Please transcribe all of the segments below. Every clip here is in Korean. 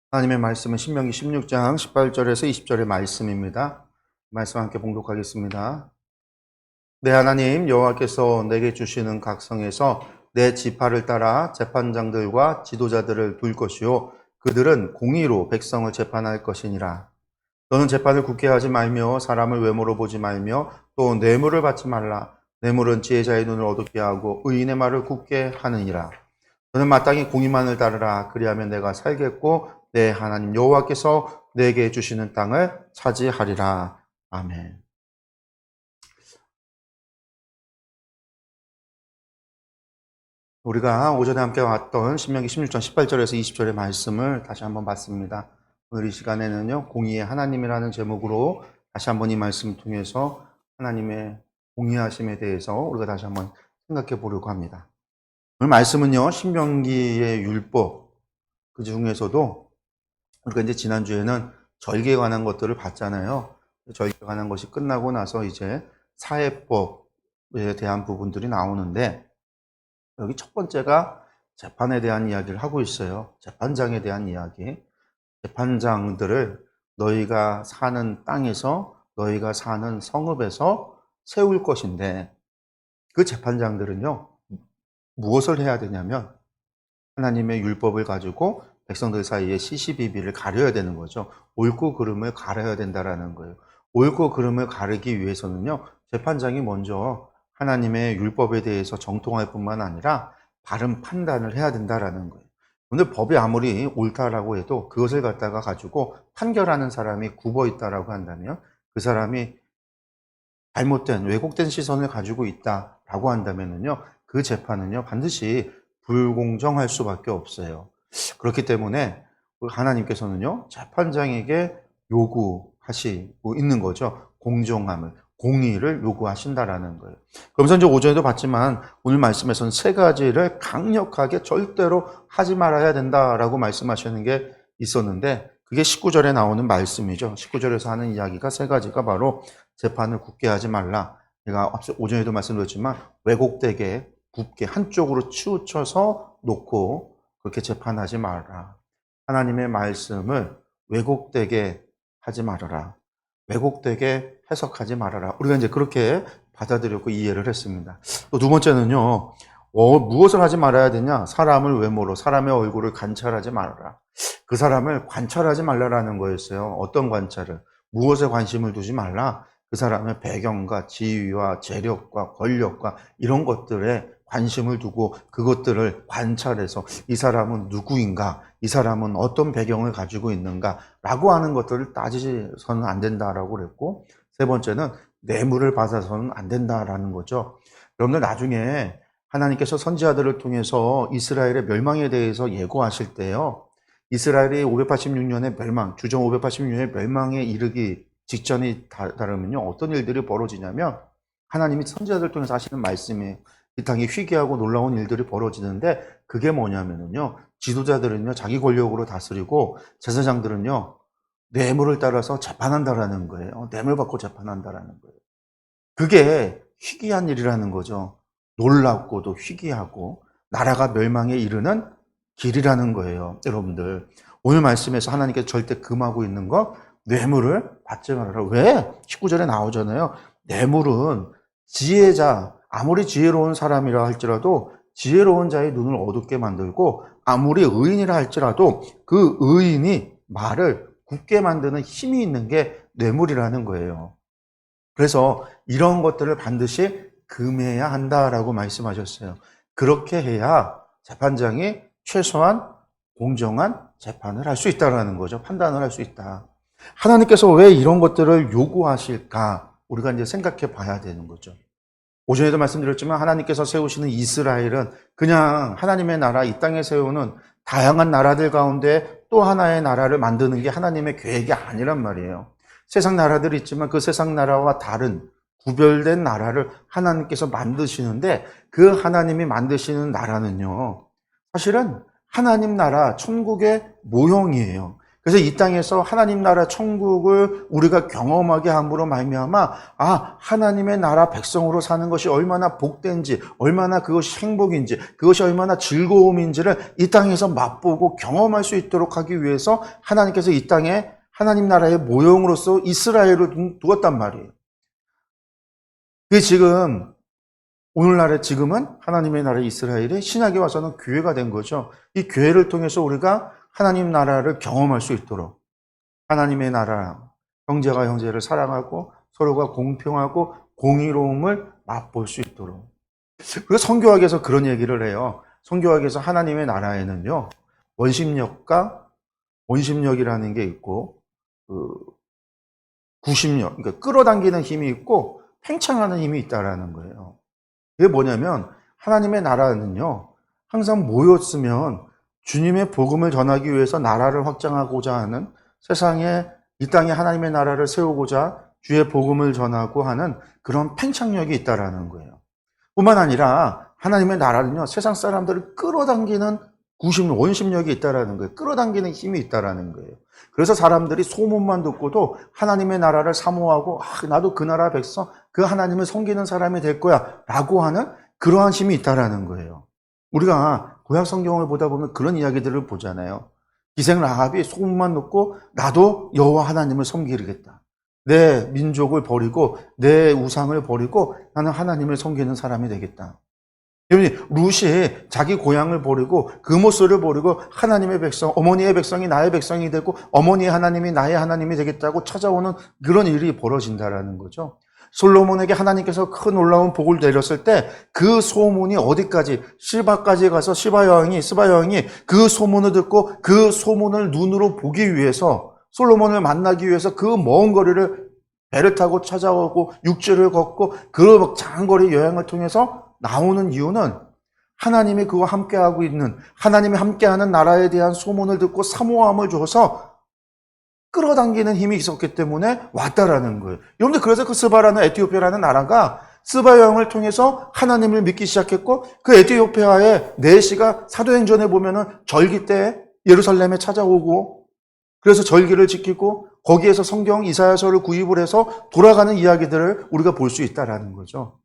하나님의 말씀은 신명기 16장 18절에서 20절의 말씀입니다. 말씀 함께 봉독하겠습니다. 내 하나님 여호와께서 내게 주시는 각 성에서 내 지파를 따라 재판장들과 지도자들을 둘 것이요 그들은 공의로 백성을 재판할 것이니라. 너는 재판을 굳게 하지 말며 사람을 외모로 보지 말며 또 뇌물을 받지 말라. 뇌물은 지혜자의 눈을 어둡게 하고 의인의 말을 굳게 하느니라. 너는 마땅히 공의만을 따르라. 그리하면 내가 살겠고 내 하나님 여호와께서 내게 주시는 땅을 차지하리라. 아멘. 우리가 오전에 함께 왔던 신명기 16장 18절에서 20절의 말씀을 다시 한번 봤습니다. 오늘 이 시간에는요, 공의의 하나님이라는 제목으로 다시 한번 이 말씀을 통해서 하나님의 공의하심에 대해서 우리가 다시 한번 생각해 보려고 합니다. 오늘 말씀은요, 신명기의 율법, 그 중에서도 우리가 이제 지난주에는 절기에 관한 것들을 봤잖아요. 절기에 관한 것이 끝나고 나서 이제 사회법에 대한 부분들이 나오는데, 여기 첫 번째가 재판에 대한 이야기를 하고 있어요. 재판장에 대한 이야기. 재판장들을 너희가 사는 땅에서, 너희가 사는 성읍에서 세울 것인데, 그 재판장들은요, 무엇을 해야 되냐면, 하나님의 율법을 가지고 백성들 사이에 시시비비를 가려야 되는 거죠. 옳고 그름을 가려야 된다라는 거예요. 옳고 그름을 가르기 위해서는요, 재판장이 먼저 하나님의 율법에 대해서 정통할 뿐만 아니라 바른 판단을 해야 된다라는 거예요. 근데 법이 아무리 옳다라고 해도 그것을 갖다가 가지고 판결하는 사람이 굽어 있다라고 한다면 그 사람이 잘못된 왜곡된 시선을 가지고 있다라고 한다면은요, 그 재판은요 반드시 불공정할 수밖에 없어요. 그렇기 때문에 하나님께서는요 재판장에게 요구하시고 있는 거죠. 공정함을, 공의를 요구하신다라는 거예요. 그러면서 이제 오전에도 봤지만 오늘 말씀에서는 세 가지를 강력하게 절대로 하지 말아야 된다라고 말씀하시는 게 있었는데 그게 19절에 나오는 말씀이죠. 19절에서 하는 이야기가 세 가지가 바로 재판을 굳게 하지 말라. 제가 오전에도 말씀드렸지만 왜곡되게 굳게 한쪽으로 치우쳐서 놓고 그렇게 재판하지 말아라. 하나님의 말씀을 왜곡되게 하지 말아라. 왜곡되게 해석하지 말아라. 우리가 이제 그렇게 받아들였고 이해를 했습니다. 또 두 번째는요, 무엇을 하지 말아야 되냐? 사람을 외모로, 사람의 얼굴을 관찰하지 말아라. 그 사람을 관찰하지 말라라는 거였어요. 어떤 관찰을? 무엇에 관심을 두지 말라? 그 사람의 배경과 지위와 재력과 권력과 이런 것들에 관심을 두고 그것들을 관찰해서 이 사람은 누구인가? 이 사람은 어떤 배경을 가지고 있는가? 라고 하는 것들을 따지서는 안 된다라고 그랬고 세 번째는 뇌물을 받아서는 안 된다라는 거죠. 여러분들 나중에 하나님께서 선지자들을 통해서 이스라엘의 멸망에 대해서 예고하실 때요. 이스라엘이 586년의 멸망, 주전 586년의 멸망에 이르기 직전이 다르면요. 어떤 일들이 벌어지냐면 하나님이 선지자들 통해서 하시는 말씀이에요. 이 땅에 희귀하고 놀라운 일들이 벌어지는데 그게 뭐냐면요. 지도자들은요. 자기 권력으로 다스리고 제사장들은요. 뇌물을 따라서 재판한다라는 거예요. 뇌물 받고 재판한다라는 거예요. 그게 희귀한 일이라는 거죠. 놀랍고도 희귀하고 나라가 멸망에 이르는 길이라는 거예요. 여러분들 오늘 말씀에서 하나님께서 절대 금하고 있는 거 뇌물을 받지 말아라. 왜? 19절에 나오잖아요. 뇌물은 지혜자, 아무리 지혜로운 사람이라 할지라도 지혜로운 자의 눈을 어둡게 만들고 아무리 의인이라 할지라도 그 의인이 말을 굳게 만드는 힘이 있는 게 뇌물이라는 거예요. 그래서 이런 것들을 반드시 금해야 한다라고 말씀하셨어요. 그렇게 해야 재판장이 최소한 공정한 재판을 할 수 있다라는 거죠. 판단을 할 수 있다. 하나님께서 왜 이런 것들을 요구하실까? 우리가 이제 생각해 봐야 되는 거죠. 오전에도 말씀드렸지만 하나님께서 세우시는 이스라엘은 그냥 하나님의 나라, 이 땅에 세우는 다양한 나라들 가운데 또 하나의 나라를 만드는 게 하나님의 계획이 아니란 말이에요. 세상 나라들이 있지만 그 세상 나라와 다른 구별된 나라를 하나님께서 만드시는데 그 하나님이 만드시는 나라는요. 사실은 하나님 나라, 천국의 모형이에요. 그래서 이 땅에서 하나님 나라 천국을 우리가 경험하게 함으로 말미암아 하나님의 나라 백성으로 사는 것이 얼마나 복된지, 얼마나 그것이 행복인지, 그것이 얼마나 즐거움인지를 이 땅에서 맛보고 경험할 수 있도록 하기 위해서 하나님께서 이 땅에 하나님 나라의 모형으로서 이스라엘을 두었단 말이에요. 그게 지금 오늘날에 지금은 하나님의 나라 이스라엘이 신약에 와서는 교회가 된 거죠. 이 교회를 통해서 우리가 하나님 나라를 경험할 수 있도록 하나님의 나라, 형제가 형제를 사랑하고 서로가 공평하고 공의로움을 맛볼 수 있도록. 그리고 성교학에서 그런 얘기를 해요. 성교학에서 하나님의 나라에는요, 원심력이라는 게 있고, 구심력, 그러니까 끌어당기는 힘이 있고 팽창하는 힘이 있다라는 거예요. 이게 뭐냐면 하나님의 나라는요, 항상 모였으면 주님의 복음을 전하기 위해서 나라를 확장하고자 하는, 세상에 이 땅에 하나님의 나라를 세우고자 주의 복음을 전하고 하는 그런 팽창력이 있다라는 거예요. 뿐만 아니라 하나님의 나라는요, 세상 사람들을 끌어당기는 원심력이 있다라는 거예요. 끌어당기는 힘이 있다라는 거예요. 그래서 사람들이 소문만 듣고도 하나님의 나라를 사모하고 나도 그 나라 백성, 그 하나님을 섬기는 사람이 될 거야 라고 하는 그러한 힘이 있다라는 거예요. 우리가 구약 성경을 보다 보면 그런 이야기들을 보잖아요. 기생 라합이 소문만 듣고 나도 여호와 하나님을 섬기겠다. 내 민족을 버리고 내 우상을 버리고 나는 하나님을 섬기는 사람이 되겠다. 여러분이 룻이 자기 고향을 버리고 그 모습을 버리고 하나님의 백성, 어머니의 백성이 나의 백성이 되고 어머니의 하나님이 나의 하나님이 되겠다고 찾아오는 그런 일이 벌어진다라는 거죠. 솔로몬에게 하나님께서 큰 놀라운 복을 내렸을 때 그 소문이 어디까지, 시바까지 가서 스바 여왕이 그 소문을 듣고 그 소문을 눈으로 보기 위해서, 솔로몬을 만나기 위해서 그 먼 거리를 배를 타고 찾아오고 육지를 걷고 그 장거리 여행을 통해서 나오는 이유는 하나님이 그와 함께하고 있는, 하나님이 함께하는 나라에 대한 소문을 듣고 사모함을 줘서 끌어당기는 힘이 있었기 때문에 왔다라는 거예요. 여러분들, 그래서 그 스바라는, 에티오피아라는 나라가 스바 여행을 통해서 하나님을 믿기 시작했고, 그 에티오피아의 내시가 사도행전에 보면은 절기 때 예루살렘에 찾아오고, 그래서 절기를 지키고 거기에서 성경 이사야서를 구입을 해서 돌아가는 이야기들을 우리가 볼 수 있다라는 거죠.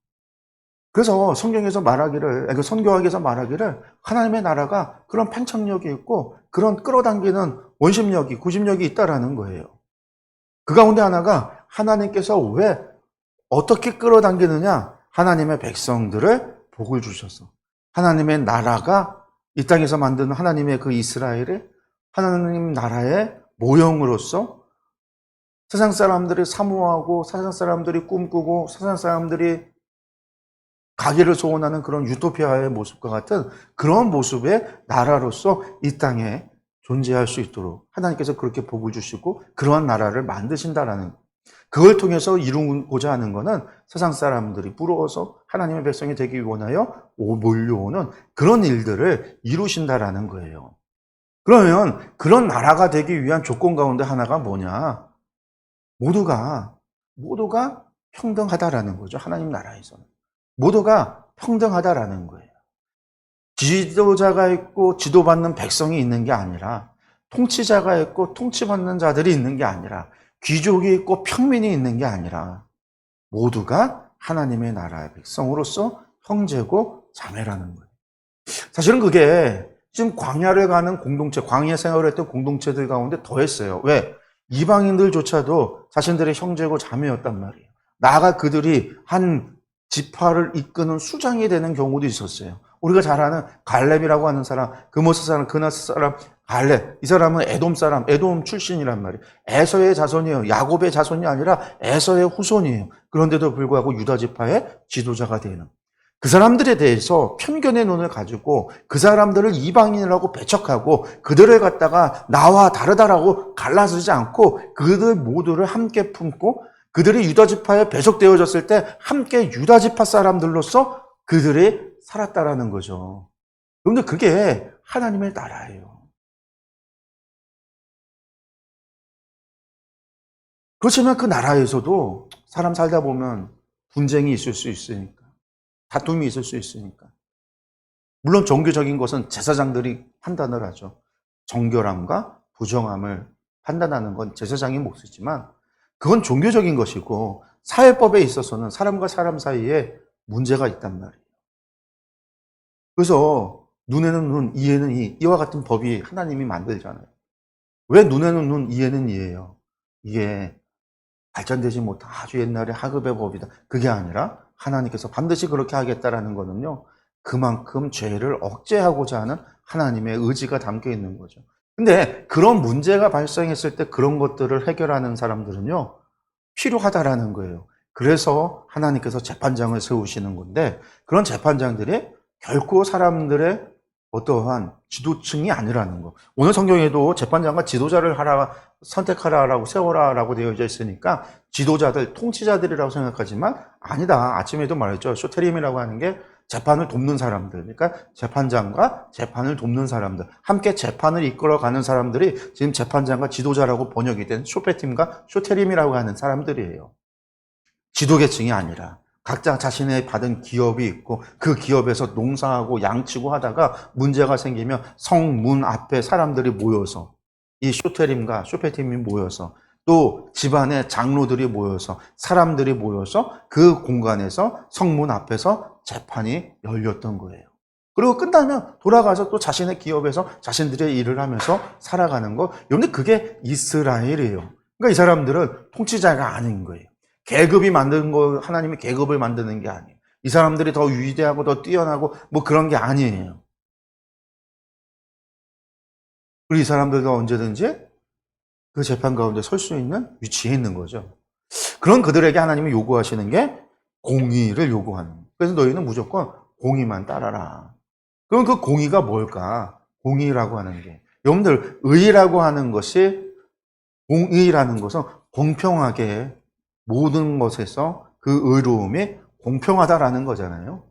그래서 성경에서 말하기를, 선교학에서 말하기를 하나님의 나라가 그런 팽창력이 있고 그런 끌어당기는 원심력이, 구심력이 있다라는 거예요. 그 가운데 하나가 하나님께서 왜 어떻게 끌어당기느냐? 하나님의 백성들을 복을 주셔서, 하나님의 나라가 이 땅에서 만드는 하나님의 그 이스라엘이 하나님 나라의 모형으로서 세상 사람들이 사모하고 세상 사람들이 꿈꾸고 세상 사람들이 가기를 소원하는 그런 유토피아의 모습과 같은 그런 모습의 나라로서 이 땅에 존재할 수 있도록 하나님께서 그렇게 복을 주시고 그러한 나라를 만드신다라는, 그걸 통해서 이루고자 하는 것은 세상 사람들이 부러워서 하나님의 백성이 되기 원하여 몰려오는 그런 일들을 이루신다라는 거예요. 그러면 그런 나라가 되기 위한 조건 가운데 하나가 뭐냐? 모두가 평등하다라는 거죠. 하나님 나라에서는 모두가 평등하다라는 거예요. 지도자가 있고 지도받는 백성이 있는 게 아니라, 통치자가 있고 통치받는 자들이 있는 게 아니라, 귀족이 있고 평민이 있는 게 아니라 모두가 하나님의 나라의 백성으로서 형제고 자매라는 거예요. 사실은 그게 지금 광야를 가는 공동체, 광야 생활을 했던 공동체들 가운데 더했어요. 왜? 이방인들조차도 자신들의 형제고 자매였단 말이에요. 나아가 그들이 한 지파를 이끄는 수장이 되는 경우도 있었어요. 우리가 잘 아는 갈렙이라고 하는 사람, 그모스 사람, 그나스 사람, 갈렙. 이 사람은 에돔 사람, 에돔 출신이란 말이에요. 에서의 자손이에요. 야곱의 자손이 아니라 에서의 후손이에요. 그런데도 불구하고 유다 지파의 지도자가 되는. 그 사람들에 대해서 편견의 눈을 가지고 그 사람들을 이방인이라고 배척하고 그들을 갖다가 나와 다르다라고 갈라서지 않고 그들 모두를 함께 품고 그들이 유다지파에 배속되어졌을 때 함께 유다지파 사람들로서 그들이 살았다라는 거죠. 그런데 그게 하나님의 나라예요. 그렇지만 그 나라에서도 사람 살다 보면 분쟁이 있을 수 있으니까, 다툼이 있을 수 있으니까. 물론 종교적인 것은 제사장들이 판단을 하죠. 정결함과 부정함을 판단하는 건 제사장의 몫이지만 그건 종교적인 것이고 사회법에 있어서는 사람과 사람 사이에 문제가 있단 말이에요. 그래서 눈에는 눈, 이에는 이, 이와 같은 법이 하나님이 만들잖아요. 왜 눈에는 눈, 이에는 이예요? 이게 발전되지 못한 아주 옛날의 하급의 법이다. 그게 아니라 하나님께서 반드시 그렇게 하겠다라는 거는요, 그만큼 죄를 억제하고자 하는 하나님의 의지가 담겨 있는 거죠. 근데 그런 문제가 발생했을 때 그런 것들을 해결하는 사람들은요, 필요하다라는 거예요. 그래서 하나님께서 재판장을 세우시는 건데, 그런 재판장들이 결코 사람들의 어떠한 지도층이 아니라는 거. 오늘 성경에도 재판장과 지도자를 선택하라라고 세워라라고 되어져 있으니까 지도자들, 통치자들이라고 생각하지만 아니다. 아침에도 말했죠. 쇼테림이라고 하는 게 재판을 돕는 사람들. 그러니까 재판장과 재판을 돕는 사람들. 함께 재판을 이끌어가는 사람들이 지금 재판장과 지도자라고 번역이 된 쇼페팀과 쇼테림이라고 하는 사람들이에요. 지도계층이 아니라. 각자 자신의 받은 기업이 있고 그 기업에서 농사하고 양치고 하다가 문제가 생기면 성문 앞에 사람들이 모여서 이 쇼테림과 쇼페팀이 모여서 또 집안의 장로들이 모여서 사람들이 모여서 그 공간에서 성문 앞에서 재판이 열렸던 거예요. 그리고 끝나면 돌아가서 또 자신의 기업에서 자신들의 일을 하면서 살아가는 거. 그런데 그게 이스라엘이에요. 그러니까 이 사람들은 통치자가 아닌 거예요. 계급이 만든 거, 하나님이 계급을 만드는 게 아니에요. 이 사람들이 더 위대하고 더 뛰어나고 뭐 그런 게 아니에요. 그리고 이 사람들도 언제든지 그 재판 가운데 설 수 있는 위치에 있는 거죠. 그런 그들에게 하나님이 요구하시는 게 공의를 요구하는 거예요. 그래서 너희는 무조건 공의만 따라라. 그럼 그 공의가 뭘까? 공의라고 하는 게. 여러분들, 의라고 하는 것이, 공의라는 것은 공평하게 모든 것에서 그 의로움이 공평하다라는 거잖아요.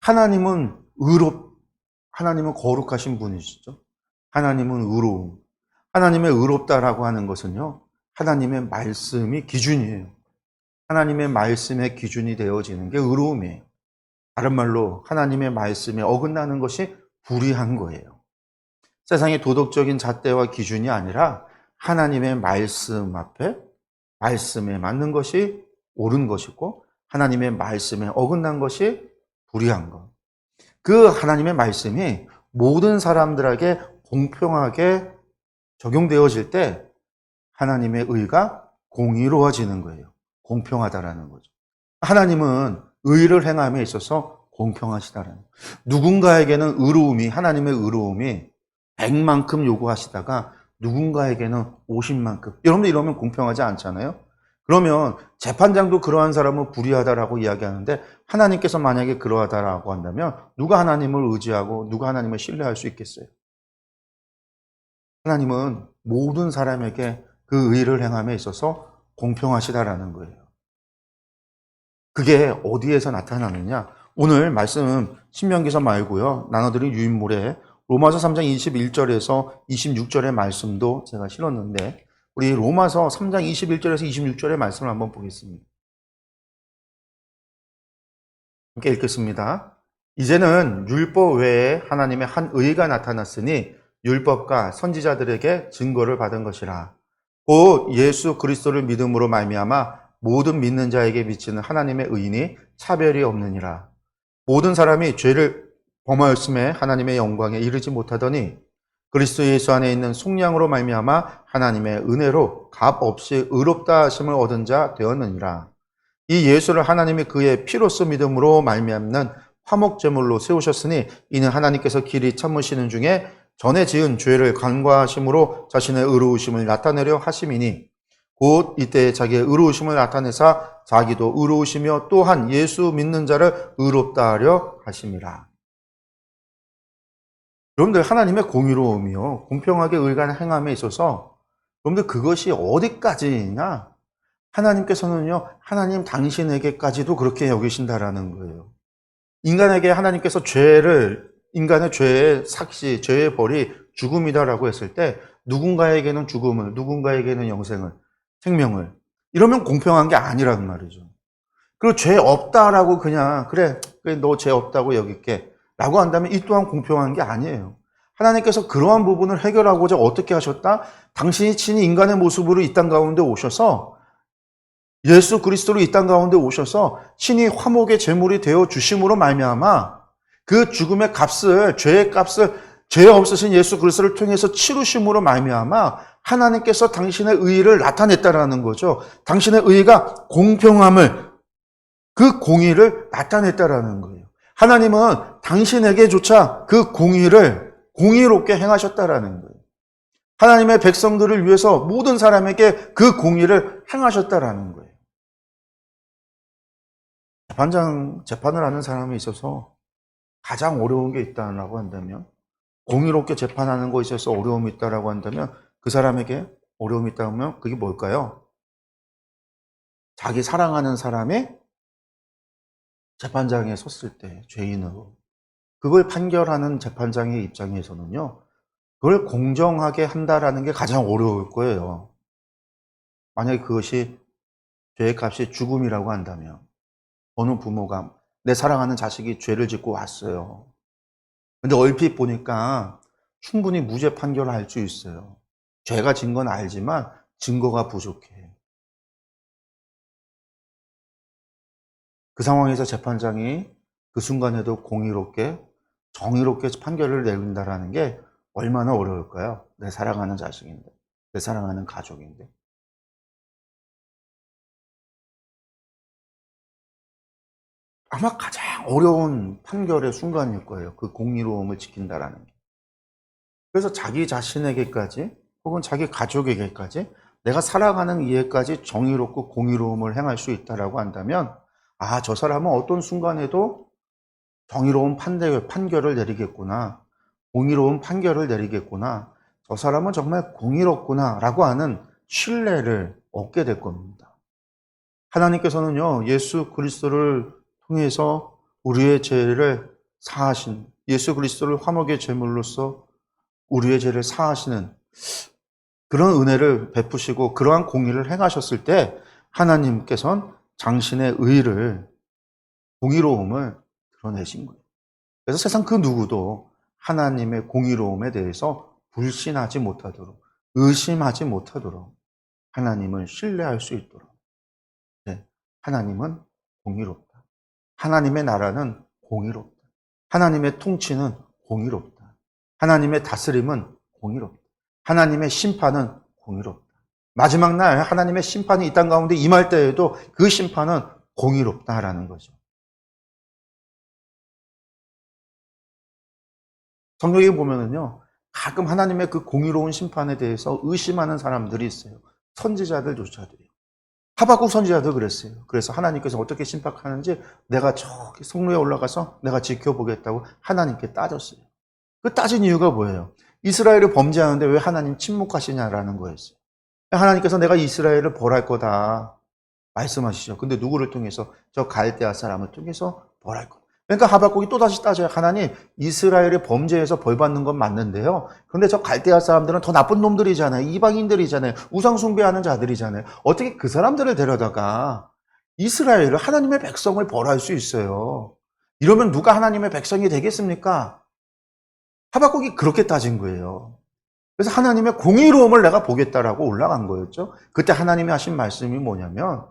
하나님은 하나님은 거룩하신 분이시죠. 하나님은 의로움. 하나님의 의롭다라고 하는 것은요, 하나님의 말씀이 기준이에요. 하나님의 말씀의 기준이 되어지는 게 의로움이에요. 다른 말로 하나님의 말씀에 어긋나는 것이 불의한 거예요. 세상의 도덕적인 잣대와 기준이 아니라 하나님의 말씀 앞에 말씀에 맞는 것이 옳은 것이고 하나님의 말씀에 어긋난 것이 불의한 것. 그 하나님의 말씀이 모든 사람들에게 공평하게 적용되어질 때 하나님의 의가 공의로워지는 거예요. 공평하다라는 거죠. 하나님은 의를 행함에 있어서 공평하시다라는 거예요. 누군가에게는 의로움이, 하나님의 의로움이 100만큼 요구하시다가 누군가에게는 50만큼. 여러분들 이러면 공평하지 않잖아요? 그러면 재판장도 그러한 사람은 불의하다라고 이야기하는데 하나님께서 만약에 그러하다라고 한다면 누가 하나님을 의지하고 누가 하나님을 신뢰할 수 있겠어요? 하나님은 모든 사람에게 그 의를 행함에 있어서 공평하시다라는 거예요. 그게 어디에서 나타나느냐? 오늘 말씀 신명기서 말고요. 나눠드린 유인물에 로마서 3장 21절에서 26절의 말씀도 제가 실었는데 우리 로마서 3장 21절에서 26절의 말씀을 한번 보겠습니다. 함께 읽겠습니다. 이제는 율법 외에 하나님의 한 의가 나타났으니 율법과 선지자들에게 증거를 받은 것이라. 곧 예수 그리스도를 믿음으로 말미암아 모든 믿는 자에게 미치는 하나님의 의인이 차별이 없느니라. 모든 사람이 죄를 범하였음에 하나님의 영광에 이르지 못하더니 그리스도 예수 안에 있는 속량으로 말미암아 하나님의 은혜로 값 없이 의롭다 하심을 얻은 자 되었느니라. 이 예수를 하나님이 그의 피로써 믿음으로 말미암는 화목제물로 세우셨으니 이는 하나님께서 길이 참으시는 중에 전에 지은 죄를 간과하심으로 자신의 의로우심을 나타내려 하심이니 곧 이때 자기의 의로우심을 나타내사 자기도 의로우시며 또한 예수 믿는 자를 의롭다 하려 하심이라. 여러분들 하나님의 공의로움이요 공평하게 의가 행함에 있어서 여러분들 그것이 어디까지냐? 하나님께서는요 하나님 당신에게까지도 그렇게 여기신다라는 거예요. 인간에게 하나님께서 인간의 죄의 삭시, 죄의 벌이 죽음이다라고 했을 때 누군가에게는 죽음을, 누군가에게는 영생을, 생명을 이러면 공평한 게 아니란 말이죠. 그리고 죄 없다라고 그냥 그래 너 죄 없다고 여길게 라고 한다면 이 또한 공평한 게 아니에요. 하나님께서 그러한 부분을 해결하고자 어떻게 하셨다? 당신이 친히 인간의 모습으로 이 땅 가운데 오셔서 예수 그리스도로 이 땅 가운데 오셔서 친히 화목의 제물이 되어 주심으로 말미암아 그 죽음의 값을, 죄의 값을 죄 없으신 예수 그리스도를 통해서 치루심으로 말미암아 하나님께서 당신의 의의를 나타냈다라는 거죠. 당신의 의의가 공평함을, 그 공의를 나타냈다라는 거예요. 하나님은 당신에게조차 그 공의를 공의롭게 행하셨다라는 거예요. 하나님의 백성들을 위해서 모든 사람에게 그 공의를 행하셨다라는 거예요. 재판을 하는 사람에 있어서 가장 어려운 게 있다라고 한다면, 공의롭게 재판하는 것에 있어서 어려움이 있다라고 한다면 그 사람에게 어려움이 있다면 그게 뭘까요? 자기 사랑하는 사람의 재판장에 섰을 때 죄인으로 그걸 판결하는 재판장의 입장에서는요, 그걸 공정하게 한다라는 게 가장 어려울 거예요. 만약에 그것이 죄의 값이 죽음이라고 한다면 어느 부모가 내 사랑하는 자식이 죄를 짓고 왔어요. 근데 얼핏 보니까 충분히 무죄 판결을 할 수 있어요. 죄가 진 건 알지만 증거가 부족해. 그 상황에서 재판장이 그 순간에도 공의롭게, 정의롭게 판결을 내린다는 게 얼마나 어려울까요? 내 사랑하는 자식인데, 내 사랑하는 가족인데. 아마 가장 어려운 판결의 순간일 거예요. 그 공의로움을 지킨다라는 게. 그래서 자기 자신에게까지 혹은 자기 가족에게까지 내가 살아가는 이에까지 정의롭고 공의로움을 행할 수 있다라고 한다면, 아, 저 사람은 어떤 순간에도 정의로운 판결을 내리겠구나, 공의로운 판결을 내리겠구나, 저 사람은 정말 공의롭구나 라고 하는 신뢰를 얻게 될 겁니다. 하나님께서는요, 예수 그리스도를 통해서 우리의 죄를 사하신, 예수 그리스도를 화목의 제물로서 우리의 죄를 사하시는 그런 은혜를 베푸시고 그러한 공의를 행하셨을 때 하나님께서는 당신의 의를, 공의로움을 드러내신 거예요. 그래서 세상 그 누구도 하나님의 공의로움에 대해서 불신하지 못하도록, 의심하지 못하도록 하나님을 신뢰할 수 있도록. 네, 하나님은 공의롭다. 하나님의 나라는 공의롭다. 하나님의 통치는 공의롭다. 하나님의 다스림은 공의롭다. 하나님의 심판은 공의롭다. 마지막 날 하나님의 심판이 이 땅 가운데 임할 때에도 그 심판은 공의롭다라는 거죠. 성경에 보면은요, 가끔 하나님의 그 공의로운 심판에 대해서 의심하는 사람들이 있어요. 선지자들조차도요. 하박국 선지자도 그랬어요. 그래서 하나님께서 어떻게 심판하는지 내가 저기 성로에 올라가서 내가 지켜보겠다고 하나님께 따졌어요. 그 따진 이유가 뭐예요? 이스라엘을 범죄하는데 왜 하나님 침묵하시냐라는 거였어요. 하나님께서 내가 이스라엘을 벌할 거다 말씀하시죠. 근데 누구를 통해서? 저 갈대아 사람을 통해서 벌할 거다. 그러니까 하박국이 또다시 따져요. 하나님, 이스라엘의 범죄에서 벌받는 건 맞는데요. 그런데 저 갈대아 사람들은 더 나쁜 놈들이잖아요. 이방인들이잖아요. 우상숭배하는 자들이잖아요. 어떻게 그 사람들을 데려다가 이스라엘을, 하나님의 백성을 벌할 수 있어요? 이러면 누가 하나님의 백성이 되겠습니까? 하박국이 그렇게 따진 거예요. 그래서 하나님의 공의로움을 내가 보겠다라고 올라간 거였죠. 그때 하나님이 하신 말씀이 뭐냐면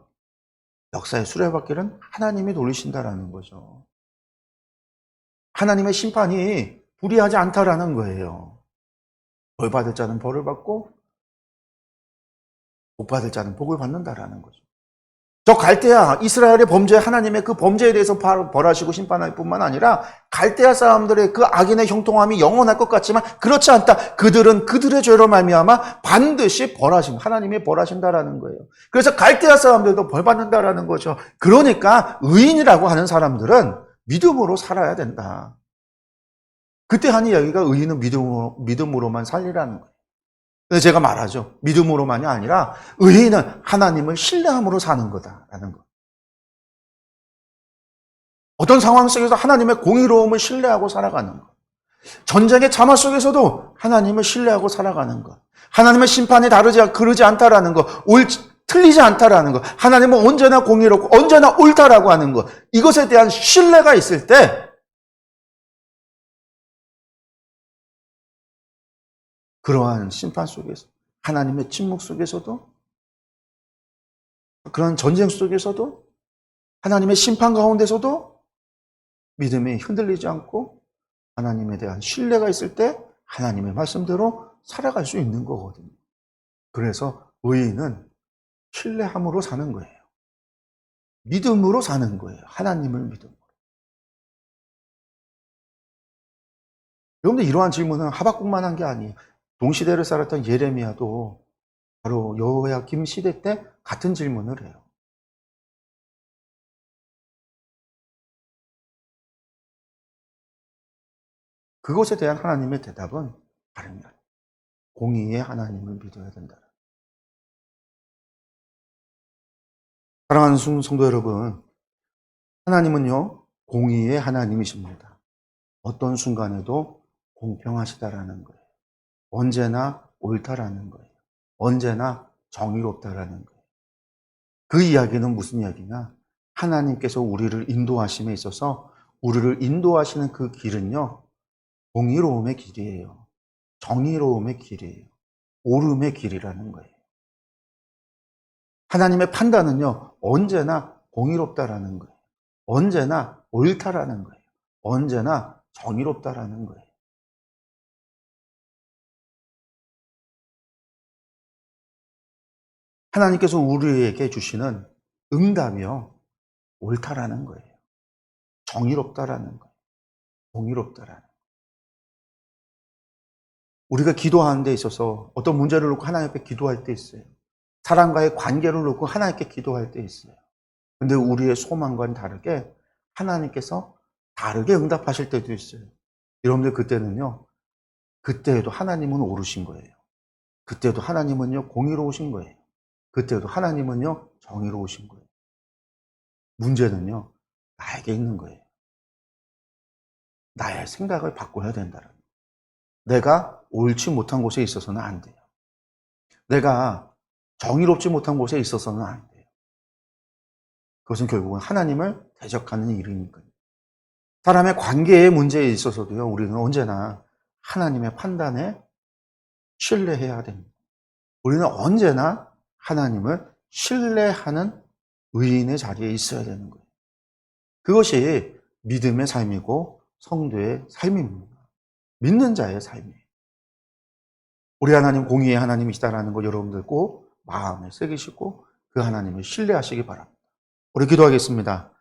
역사의 수레바퀴는 하나님이 돌리신다라는 거죠. 하나님의 심판이 불의하지 않다라는 거예요. 벌 받을 자는 벌을 받고 복 받을 자는 복을 받는다라는 거죠. 저 갈대아 이스라엘의 범죄, 하나님의 그 범죄에 대해서 벌하시고 심판할 뿐만 아니라 갈대아 사람들의 그 악인의 형통함이 영원할 것 같지만 그렇지 않다. 그들은 그들의 죄로 말미암아 반드시 하나님이 벌하신다라는 거예요. 그래서 갈대아 사람들도 벌 받는다라는 거죠. 그러니까 의인이라고 하는 사람들은 믿음으로 살아야 된다. 그때 한 이야기가 의인은 믿음으로만 살리라는 거예요. 그래서 제가 말하죠. 믿음으로만이 아니라 의인은 하나님을 신뢰함으로 사는 거다라는 거. 어떤 상황 속에서 하나님의 공의로움을 신뢰하고 살아가는 것. 전쟁의 자마 속에서도 하나님을 신뢰하고 살아가는 것. 하나님의 심판이 그러지 않다라는 것. 틀리지 않다라는 것. 하나님은 언제나 공의롭고 언제나 옳다라고 하는 것. 이것에 대한 신뢰가 있을 때 그러한 심판 속에서, 하나님의 침묵 속에서도, 그런 전쟁 속에서도, 하나님의 심판 가운데서도 믿음이 흔들리지 않고 하나님에 대한 신뢰가 있을 때 하나님의 말씀대로 살아갈 수 있는 거거든요. 그래서 의인은 신뢰함으로 사는 거예요. 믿음으로 사는 거예요. 하나님을 믿음으로. 여러분들 이러한 질문은 하박국만 한 게 아니에요. 동시대를 살았던 예레미야도 바로 여호야김 시대 때 같은 질문을 해요. 그것에 대한 하나님의 대답은 다른 게 아니에요. 공의의 하나님을 믿어야 된다. 사랑하는 성도 여러분, 하나님은요, 공의의 하나님이십니다. 어떤 순간에도 공평하시다라는 거예요. 언제나 옳다라는 거예요. 언제나 정의롭다라는 거예요. 그 이야기는 무슨 이야기냐? 하나님께서 우리를 인도하심에 있어서 우리를 인도하시는 그 길은요, 공의로움의 길이에요. 정의로움의 길이에요. 옳음의 길이라는 거예요. 하나님의 판단은요, 언제나 공의롭다라는 거예요. 언제나 옳다라는 거예요. 언제나 정의롭다라는 거예요. 하나님께서 우리에게 주시는 응답이요, 옳다라는 거예요. 정의롭다라는 거예요. 공의롭다라는 거예요. 우리가 기도하는 데 있어서 어떤 문제를 놓고 하나님 앞에 기도할 때 있어요. 사람과의 관계를 놓고 하나님께 기도할 때 있어요. 근데 우리의 소망과는 다르게 하나님께서 다르게 응답하실 때도 있어요. 여러분들 그때는요, 그때에도 하나님은 옳으신 거예요. 그때도 하나님은요, 공의로우신 거예요. 그때도 하나님은요, 정의로우신 거예요. 문제는요, 나에게 있는 거예요. 나의 생각을 바꿔야 된다는 거예요. 내가 옳지 못한 곳에 있어서는 안 돼요. 내가 정의롭지 못한 곳에 있어서는 안 돼요. 그것은 결국은 하나님을 대적하는 일이니까요. 사람의 관계의 문제에 있어서도요, 우리는 언제나 하나님의 판단에 신뢰해야 됩니다. 우리는 언제나 하나님을 신뢰하는 의인의 자리에 있어야 되는 거예요. 그것이 믿음의 삶이고 성도의 삶입니다. 믿는 자의 삶이에요. 우리 하나님 공의의 하나님이시다라는 거 여러분들 꼭 마음에 새기시고 그 하나님을 신뢰하시기 바랍니다. 우리 기도하겠습니다.